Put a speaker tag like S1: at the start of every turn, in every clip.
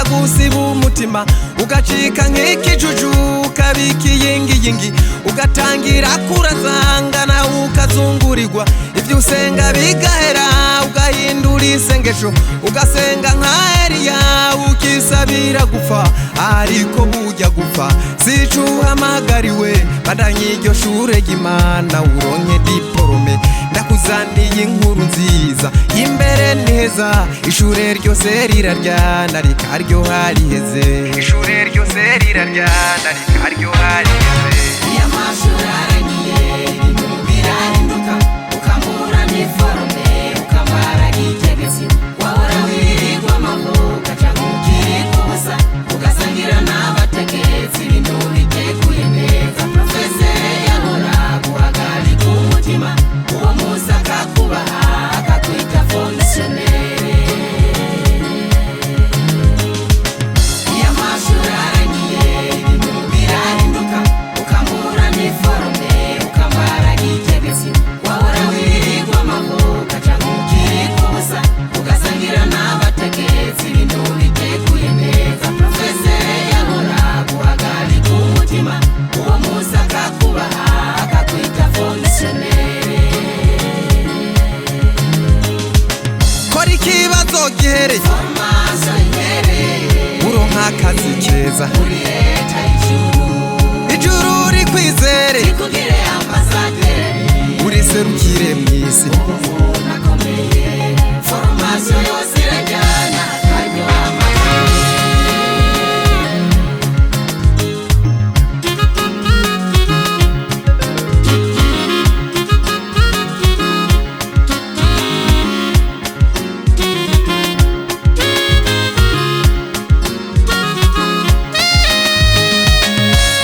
S1: bikagusiba umutima ugacika nk'ikijuju ukabika iyingiyingi ugatangira kurazangana ukazungurirwa ivyo usenga bigahera ugahindura isengesho ugasenga nka Eliya ukisabira gupfa ariko bujya gupfa sico uhamagariwe bandanye iryo shure ry'Imana uronke diplome ndakuzaniye inkuru nziza imbere neza ishure ryose riraryana rikaryoha riheze ishure ryose riraryana rikaryoha riheze
S2: y'amashuri aragiye ibintu birahinduka ukamura n'iforome ukambara nk'itegesi wahora wirirwa amavuka canke ukirika ubusa ugasangira n'abategetsi ibintu biteguye neza profeseri yahora guhagarika umutima uwo musi akakubaha akakwita fonctionnaire y'amashuri aragiye ibintu birahinduka ukamura n'iforome ukambara nk'itegesi wahora wirirwa amavuka canke ukirika ubusa ugasangira n'abategetsi ibintu biteguye neza profeseri yahora guhagarika umutima uwo musi akakubaha akakwita fonctionnaire
S1: kora ikibazo gihere
S2: formation ihereye
S1: uronka akazi keza
S2: muri leta y'ijuru
S1: ijuru rikwizere
S2: rikugire ambasaderi
S1: uriserukire mw'isi
S2: umuntu akomeye formation yose irajyana akaryoha amakaye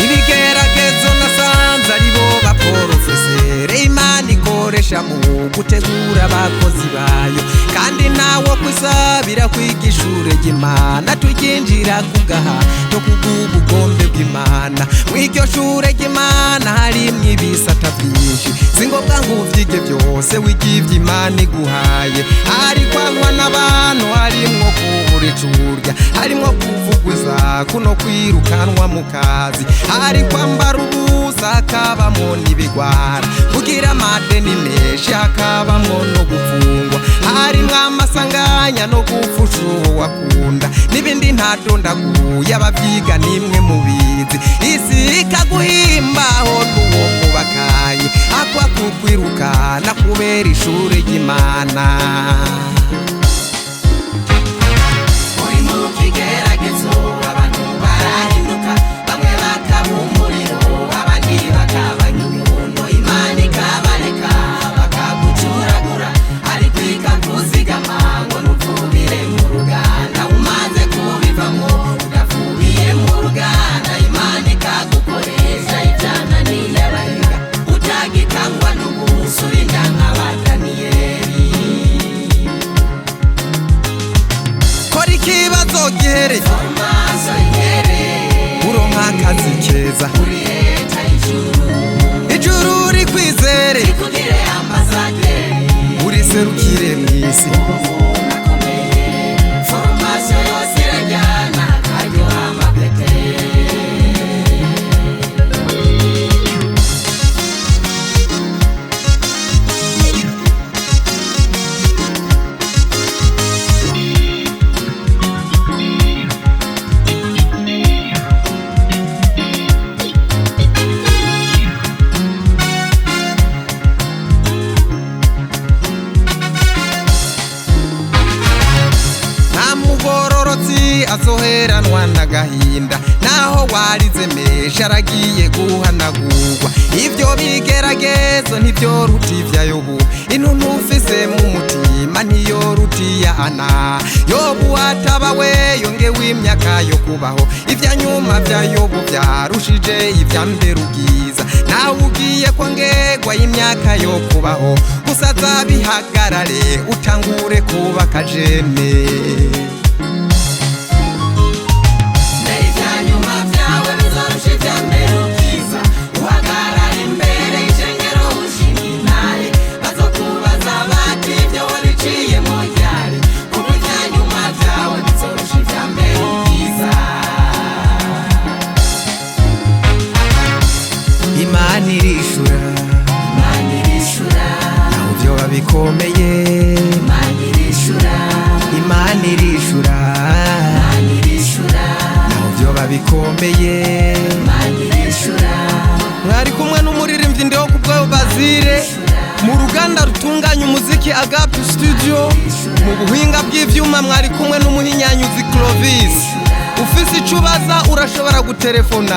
S1: ibigeragezo nasanze aribo baporofesere Imana ikoresha mu gutegura abakozi bayo kandi nawo kwisabira kwiga ishure ry'Imana tukinjira kugaha no kubugombe bw'Imana mw'iryo shure ry'Imana harimwo ibisata vyinshi singombwa nguvyige vyose wigivye Imana iguhaye hari kwankwa n'abantu harimwo kubura icurya harimwo kuvugwiza kuno kwirukanwa mu kazi hari kwambara ubusa hakabamwo n'ibigwara kugira amadeni menshi hakabamwo no gufungwa harimwo amasanganya no gupfusha uwo wakunda n'ibindi ntadondaguye abavyiga nimwe mubizi isi ikaguhimbaho n'uwo mubakanye akwa kukwirukana kubera ishure ry'Imana
S2: uri mu kigeragezo abantu barahinduka bamwe bakaba umuriro abandi bakaba nyundo Imana ikabareka bakagucuragura ariko ikakuzigama ngo nupfubire mu ruganda umaze kubivamo udafubiye mu ruganda Imana ikagukoresha ivyananiye abahinga utagikangwa n'ubusurinda nk'abadaniyeli
S1: kora ikibazo gihere
S2: formation ihereye
S1: uronka akazi keza
S2: muri leta y'ijuru
S1: ijuru rikwizere
S2: rikugire ambasaderi
S1: uriserukire mw'isi
S2: umuntu akomeye formation yose irajyana akaryoha amapete
S1: azoheranwa n'agahinda naho warize mesha aragiye guhanagurwa ivyo bigeragezo ntivyoruta ivya Yobu intuntu ufise mu mutima ntiyoruta iya Ana Yobu atabawe yongewe imyaka yo kubaho ivya nyuma vya Yobu vyarushije ivya mbere ubwiza nawe ugiye kongerwa imyaka yo kubaho gusa zabihagarare utangure kubaka jene
S2: Kubunya nyuma vyawe bizorusha ivya mbere
S1: mu buhinga bw'ivyuma mwari kumwe n'umuhinyanyuzi Clovis. Ufise ico ubaza urashobora gutelefona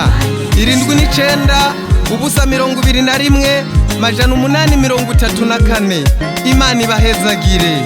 S1: 79 ubusa 21 majana 834. Imana ibahezagire.